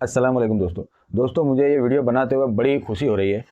अस्सलाम वालेकुम दोस्तों मुझे ये वीडियो बनाते हुए बड़ी खुशी हो रही है।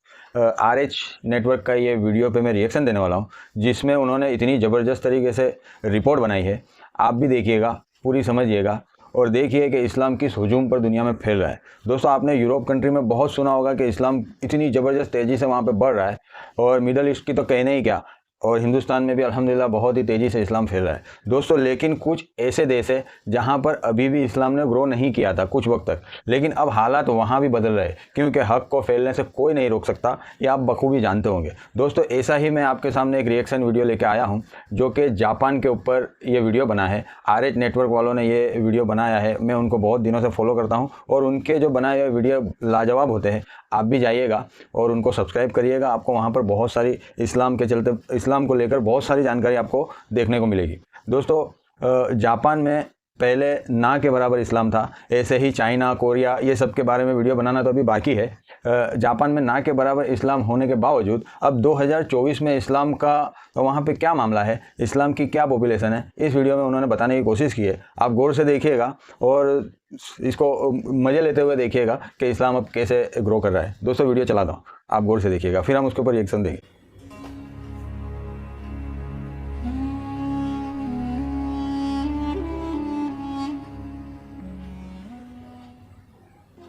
RH नेटवर्क का ये वीडियो पे मैं रिएक्शन देने वाला हूँ, जिसमें उन्होंने इतनी ज़बरदस्त तरीके से रिपोर्ट बनाई है। आप भी देखिएगा, पूरी समझिएगा और देखिए कि इस्लाम किस हुजूम पर दुनिया में फैल रहा है। दोस्तों, आपने यूरोप कंट्री में बहुत सुना होगा कि इस्लाम इतनी ज़बरदस्त तेज़ी से वहाँ पे बढ़ रहा है, और मिडल ईस्ट की तो कहने ही क्या, और हिंदुस्तान में भी अल्हम्दुलिल्लाह बहुत ही तेज़ी से इस्लाम फैल रहा है दोस्तों। लेकिन कुछ ऐसे देश है जहाँ पर अभी भी इस्लाम ने ग्रो नहीं किया था कुछ वक्त तक, लेकिन अब हालात वहाँ भी बदल रहे हैं, क्योंकि हक़ को फैलने से कोई नहीं रोक सकता। ये आप बखूबी जानते होंगे दोस्तों। ऐसा ही मैं आपके सामने एक रिएक्शन वीडियो लेके आया हूँ, जो कि जापान के ऊपर ये वीडियो बना है। RH नेटवर्क वालों ने ये वीडियो बनाया है। मैं उनको बहुत दिनों से फॉलो करता हूँ और उनके जो बनाए हुए वीडियो लाजवाब होते हैं। आप भी जाइएगा और उनको सब्सक्राइब करिएगा। आपको वहाँ पर बहुत सारी इस्लाम को लेकर बहुत सारी जानकारी आपको देखने को मिलेगी दोस्तों। जापान में पहले ना के बराबर इस्लाम था। ऐसे ही चाइना, कोरिया, ये सब के बारे में वीडियो बनाना तो अभी बाकी है। जापान में ना के बराबर इस्लाम होने के बावजूद अब 2024 में इस्लाम का वहाँ पे क्या मामला है, इस्लाम की क्या पॉपुलेशन है, इस वीडियो में उन्होंने बताने की कोशिश की है। आप गौर से देखिएगा और इसको मज़े लेते हुए देखिएगा कि इस्लाम अब कैसे ग्रो कर रहा है। दोस्तों, वीडियो चला दो, आप गौर से देखिएगा, फिर हम उसके ऊपर रिएक्शन देंगे।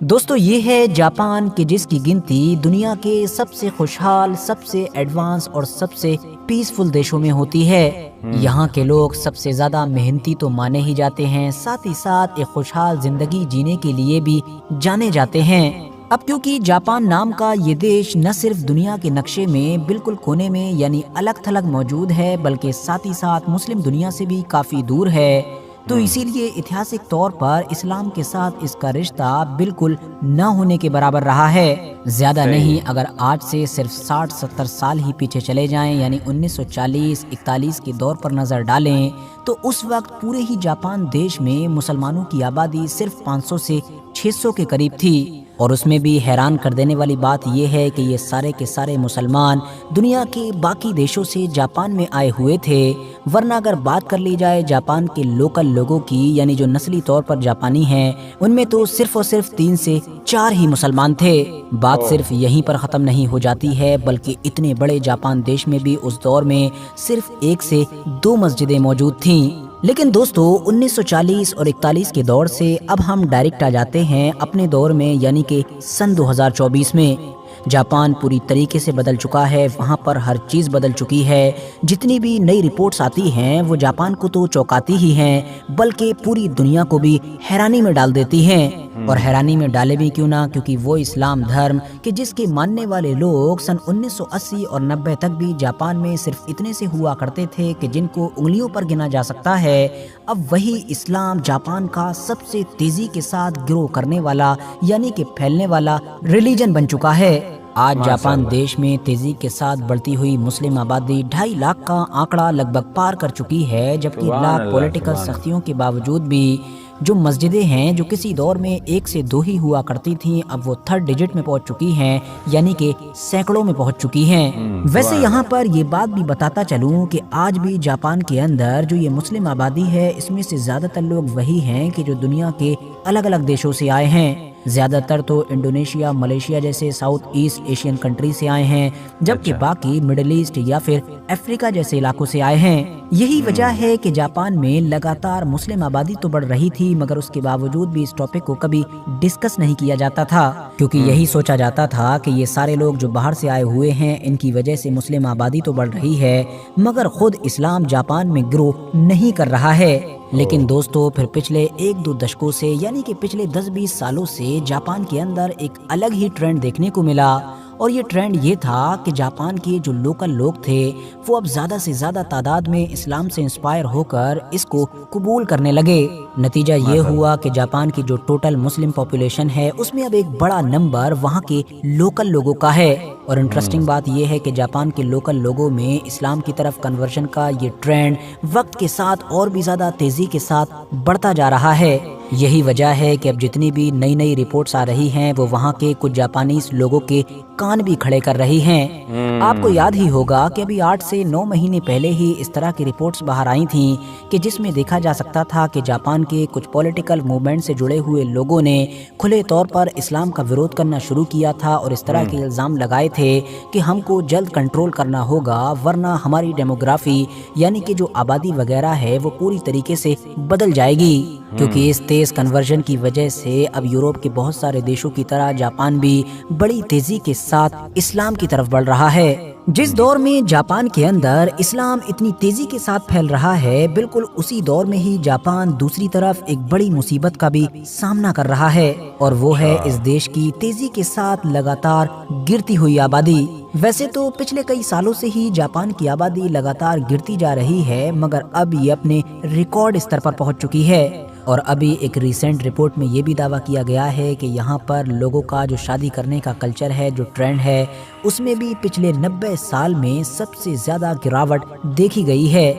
दोस्तों, ये है जापान कि जिसकी गिनती दुनिया के सबसे खुशहाल, सबसे एडवांस और सबसे पीसफुल देशों में होती है। यहाँ के लोग सबसे ज्यादा मेहनती तो माने ही जाते हैं, साथ ही साथ एक खुशहाल जिंदगी जीने के लिए भी जाने जाते हैं। अब क्योंकि जापान नाम का ये देश न सिर्फ दुनिया के नक्शे में बिल्कुल कोने में यानी अलग थलग मौजूद है, बल्कि साथ ही साथ मुस्लिम दुनिया से भी काफी दूर है, तो इसीलिए ऐतिहासिक तौर पर इस्लाम के साथ इसका रिश्ता बिल्कुल न होने के बराबर रहा है। ज्यादा नहीं, अगर आज से सिर्फ 60-70 साल ही पीछे चले जाएं, यानी 1940-41 के दौर पर नजर डालें, तो उस वक्त पूरे ही जापान देश में मुसलमानों की आबादी सिर्फ 500 से 600 के करीब थी। और उसमें भी हैरान कर देने वाली बात यह है कि ये सारे के सारे मुसलमान दुनिया के बाकी देशों से जापान में आए हुए थे। वरना अगर बात कर ली जाए जापान के लोकल लोगों की, यानी जो नस्ली तौर पर जापानी हैं, उनमें तो सिर्फ और सिर्फ 3 से 4 ही मुसलमान थे। बात सिर्फ यहीं पर ख़त्म नहीं हो जाती है, बल्कि इतने बड़े जापान देश में भी उस दौर में सिर्फ 1 से 2 मस्जिदें मौजूद थीं। लेकिन दोस्तों, 1940 और 41 के दौर से अब हम डायरेक्ट आ जाते हैं अपने दौर में, यानी कि सन 2024 में। जापान पूरी तरीके से बदल चुका है, वहाँ पर हर चीज़ बदल चुकी है। जितनी भी नई रिपोर्ट्स आती हैं वो जापान को तो चौंकाती ही हैं, बल्कि पूरी दुनिया को भी हैरानी में डाल देती हैं। और हैरानी में डाले भी क्यों ना, क्योंकि वो इस्लाम धर्म कि जिसके मानने वाले लोग सन 1980 और 90 तक भी जापान में सिर्फ इतने से हुआ करते थे कि जिनको उंगलियों पर गिना जा सकता है, अब वही इस्लाम जापान का सबसे तेजी के साथ ग्रो करने वाला, यानी कि फैलने वाला रिलीजन बन चुका है। आज जापान देश में तेजी के साथ बढ़ती हुई मुस्लिम आबादी 2.5 लाख का आंकड़ा लगभग पार कर चुकी है, जबकि लाख पॉलिटिकल सख्तियों के बावजूद भी जो मस्जिदें हैं, जो किसी दौर में 1 से 2 ही हुआ करती थीं, अब वो 3rd डिजिट में पहुंच चुकी हैं, यानी कि सैकड़ों में पहुंच चुकी हैं। वैसे यहाँ पर ये बात भी बताता चलूं कि आज भी जापान के अंदर जो ये मुस्लिम आबादी है, इसमें से ज्यादातर लोग वही हैं कि जो दुनिया के अलग अलग देशों से आए हैं। ज्यादातर तो इंडोनेशिया, मलेशिया जैसे साउथ ईस्ट एशियन कंट्री से आए हैं, जबकि बाकी मिडिल ईस्ट या फिर अफ्रीका जैसे इलाकों से आए हैं। यही वजह है कि जापान में लगातार मुस्लिम आबादी तो बढ़ रही थी, मगर उसके बावजूद भी इस टॉपिक को कभी डिस्कस नहीं किया जाता था, क्योंकि यही सोचा जाता था कि ये सारे लोग जो बाहर से आए हुए हैं, इनकी वजह से मुस्लिम आबादी तो बढ़ रही है, मगर खुद इस्लाम जापान में ग्रो नहीं कर रहा है। लेकिन दोस्तों, फिर पिछले 1-2 दशकों से, यानी कि पिछले 10-20 सालों से जापान के अंदर एक अलग ही ट्रेंड देखने को मिला। और ये ट्रेंड ये था कि जापान के जो लोकल लोग थे वो अब ज़्यादा से ज़्यादा तादाद में इस्लाम से इंस्पायर होकर इसको कबूल करने लगे। नतीजा ये हुआ कि जापान की जो टोटल मुस्लिम पॉपुलेशन है, उसमें अब एक बड़ा नंबर वहाँ के लोकल लोगों का है। और इंटरेस्टिंग बात यह है कि जापान के लोकल लोगों में इस्लाम की तरफ कन्वर्जन का ये ट्रेंड वक्त के साथ और भी ज़्यादा तेज़ी के साथ बढ़ता जा रहा है। यही वजह है कि अब जितनी भी नई नई रिपोर्ट्स आ रही हैं वो वहाँ के कुछ जापानीज लोगों के कान भी खड़े कर रही हैं। आपको याद ही होगा कि अभी 8 से 9 महीने पहले ही इस तरह की रिपोर्ट्स बाहर आई थीं कि जिसमें देखा जा सकता था कि जापान के कुछ पॉलिटिकल मूवमेंट से जुड़े हुए लोगों ने खुले तौर पर इस्लाम का विरोध करना शुरू किया था और इस तरह के इल्ज़ाम लगाए थे कि हमको जल्द कंट्रोल करना होगा वरना हमारी डेमोग्राफी यानी कि जो आबादी वगैरह है वो पूरी तरीके से बदल जाएगी। क्योंकि इस तेज कन्वर्जन की वजह से अब यूरोप के बहुत सारे देशों की तरह जापान भी बड़ी तेजी के साथ इस्लाम की तरफ बढ़ रहा है। जिस दौर में जापान के अंदर इस्लाम इतनी तेजी के साथ फैल रहा है, बिल्कुल उसी दौर में ही जापान दूसरी तरफ एक बड़ी मुसीबत का भी सामना कर रहा है और वो है इस देश की तेजी के साथ लगातार गिरती हुई आबादी। वैसे तो पिछले कई सालों से ही जापान की आबादी लगातार गिरती जा रही है, मगर अब ये अपने रिकॉर्ड स्तर पर पहुंच चुकी है। और अभी एक रिसेंट रिपोर्ट में ये भी दावा किया गया है कि यहाँ पर लोगों का जो शादी करने का कल्चर है, जो ट्रेंड है, उसमें भी पिछले 90 साल में सबसे ज़्यादा गिरावट देखी गई है।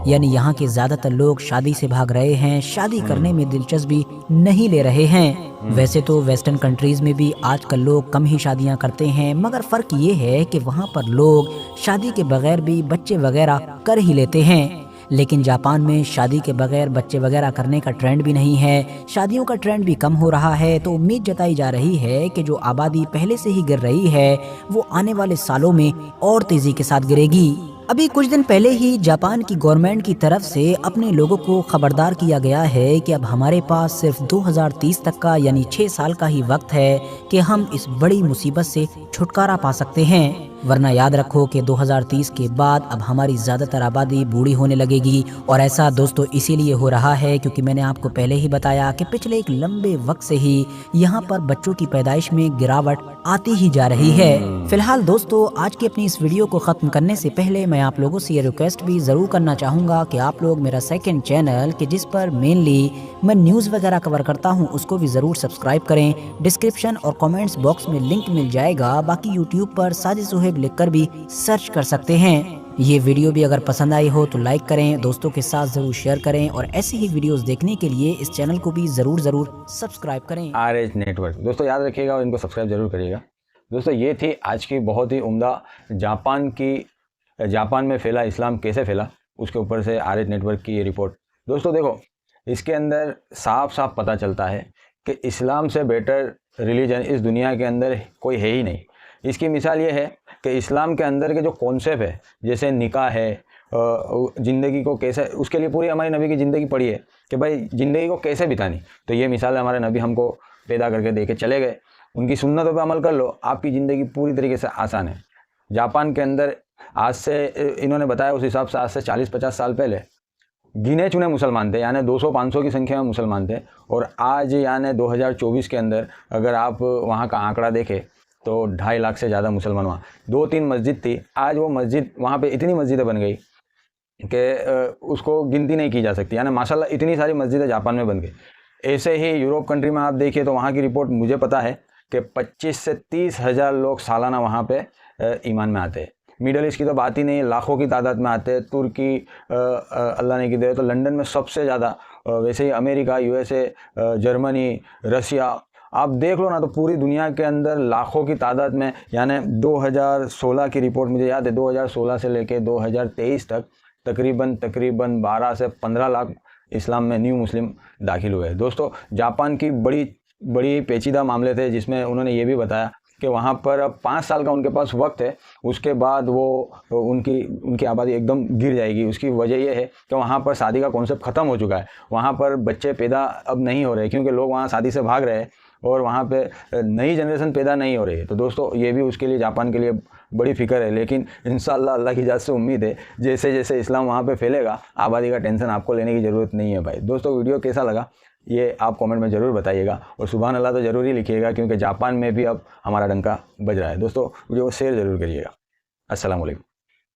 यानी यहाँ के ज़्यादातर लोग शादी से भाग रहे हैं, शादी करने में दिलचस्पी नहीं ले रहे हैं। वैसे तो वेस्टर्न कंट्रीज़ में भी आजकल लोग कम ही शादियाँ करते हैं, मगर फ़र्क ये है कि वहाँ पर लोग शादी के बगैर भी बच्चे वगैरह कर ही लेते हैं। लेकिन जापान में शादी के बगैर बच्चे वगैरह करने का ट्रेंड भी नहीं है, शादियों का ट्रेंड भी कम हो रहा है। तो उम्मीद जताई जा रही है कि जो आबादी पहले से ही गिर रही है वो आने वाले सालों में और तेजी के साथ गिरेगी। अभी कुछ दिन पहले ही जापान की गवर्नमेंट की तरफ से अपने लोगों को खबरदार किया गया है कि अब हमारे पास सिर्फ 2030 तक का यानी 6 साल का ही वक्त है कि हम इस बड़ी मुसीबत से छुटकारा पा सकते हैं, वरना याद रखो कि 2030 के बाद अब हमारी ज़्यादातर आबादी बूढ़ी होने लगेगी। और ऐसा दोस्तों इसीलिए हो रहा है क्योंकि मैंने आपको पहले ही बताया कि पिछले एक लंबे वक्त से ही यहाँ पर बच्चों की पैदाइश में गिरावट आती ही जा रही है। फिलहाल दोस्तों आज की अपनी इस वीडियो को ख़त्म करने से पहले मैं आप लोगों से ये रिक्वेस्ट भी ज़रूर करना चाहूँगा कि आप लोग मेरा सेकंड चैनल कि जिस पर मेनली मैं न्यूज़ वगैरह कवर करता हूँ उसको भी ज़रूर सब्सक्राइब करें। डिस्क्रिप्शन और कमेंट्स बॉक्स में लिंक मिल जाएगा, बाकी यूट्यूब पर साजिद सुहेब लिखकर भी सर्च कर सकते हैं। ये वीडियो भी अगर पसंद आई हो तो लाइक करें, दोस्तों के साथ ज़रूर शेयर करें और ऐसे ही वीडियोस देखने के लिए इस चैनल को भी ज़रूर सब्सक्राइब करें। RH नेटवर्क दोस्तों याद रखिएगा और इनको सब्सक्राइब जरूर करिएगा। दोस्तों ये थी आज की बहुत ही उम्दा जापान में फैला इस्लाम कैसे फैला उसके ऊपर से RH नेटवर्क की ये रिपोर्ट। दोस्तों देखो इसके अंदर साफ साफ पता चलता है कि इस्लाम से बेटर रिलीजन इस दुनिया के अंदर कोई है ही नहीं। इसकी मिसाल ये है कि इस्लाम के अंदर के जो कॉन्सेप्ट है, जैसे निकाह है, ज़िंदगी को कैसे, उसके लिए पूरी हमारी नबी की ज़िंदगी पड़ी है कि भाई ज़िंदगी को कैसे बितानी। तो ये मिसाल हमारे नबी हमको पैदा करके दे के चले गए, उनकी सुन्नतों पे अमल कर लो, आपकी ज़िंदगी पूरी तरीके से आसान है। जापान के अंदर आज से इन्होंने बताया उस हिसाब से आज से 40-50 साल पहले गिने चुने मुसलमान थे, यानी 200-500 की संख्या में मुसलमान थे। और आज यानी 2024 के अंदर अगर आप वहाँ का आंकड़ा देखें तो 2.5 लाख से ज़्यादा मुसलमान वहाँ, 2-3 मस्जिद थी, आज वो मस्जिद वहाँ पे इतनी मस्जिदें बन गई कि उसको गिनती नहीं की जा सकती। यानी माशाल्लाह इतनी सारी मस्जिदें जापान में बन गई। ऐसे ही यूरोप कंट्री में आप देखिए तो वहाँ की रिपोर्ट मुझे पता है कि 25 से 30 हज़ार लोग सालाना वहाँ पे ईमान में आते हैं। मिडल ईस्ट की तो बात ही नहीं, लाखों की तादाद में आते हैं। तुर्की अल्लाह ने की दे तो लंदन में सबसे ज़्यादा, वैसे ही अमेरिका, USA, जर्मनी, रशिया, आप देख लो ना तो पूरी दुनिया के अंदर लाखों की तादाद में। यानी 2016 की रिपोर्ट मुझे याद है, 2016 से लेके 2023 तक तकरीबन 12 से 15 लाख इस्लाम में न्यू मुस्लिम दाखिल हुए। दोस्तों जापान की बड़ी पेचीदा मामले थे जिसमें उन्होंने ये भी बताया कि वहाँ पर अब 5 साल का उनके पास वक्त है, उसके बाद वो उनकी आबादी एकदम गिर जाएगी। उसकी वजह यह है कि वहाँ पर शादी का कॉन्सेप्ट ख़त्म हो चुका है, वहाँ पर बच्चे पैदा अब नहीं हो रहे क्योंकि लोग वहाँ शादी से भाग रहे हैं और वहाँ पे नई जनरेशन पैदा नहीं हो रही है। तो दोस्तों ये भी उसके लिए, जापान के लिए बड़ी फ़िक्र है। लेकिन इंशाअल्लाह अल्लाह की इजाज़त से उम्मीद है जैसे जैसे इस्लाम वहाँ पे फैलेगा, आबादी का टेंशन आपको लेने की ज़रूरत नहीं है भाई। दोस्तों वीडियो कैसा लगा ये आप कमेंट में ज़रूर बताइएगा और सुभान अल्लाह तो ज़रूर ही लिखिएगा क्योंकि जापान में भी अब हमारा डंका बज रहा है। दोस्तों वीडियो को शेयर ज़रूर करिएगा। अस्सलाम वालेकुम।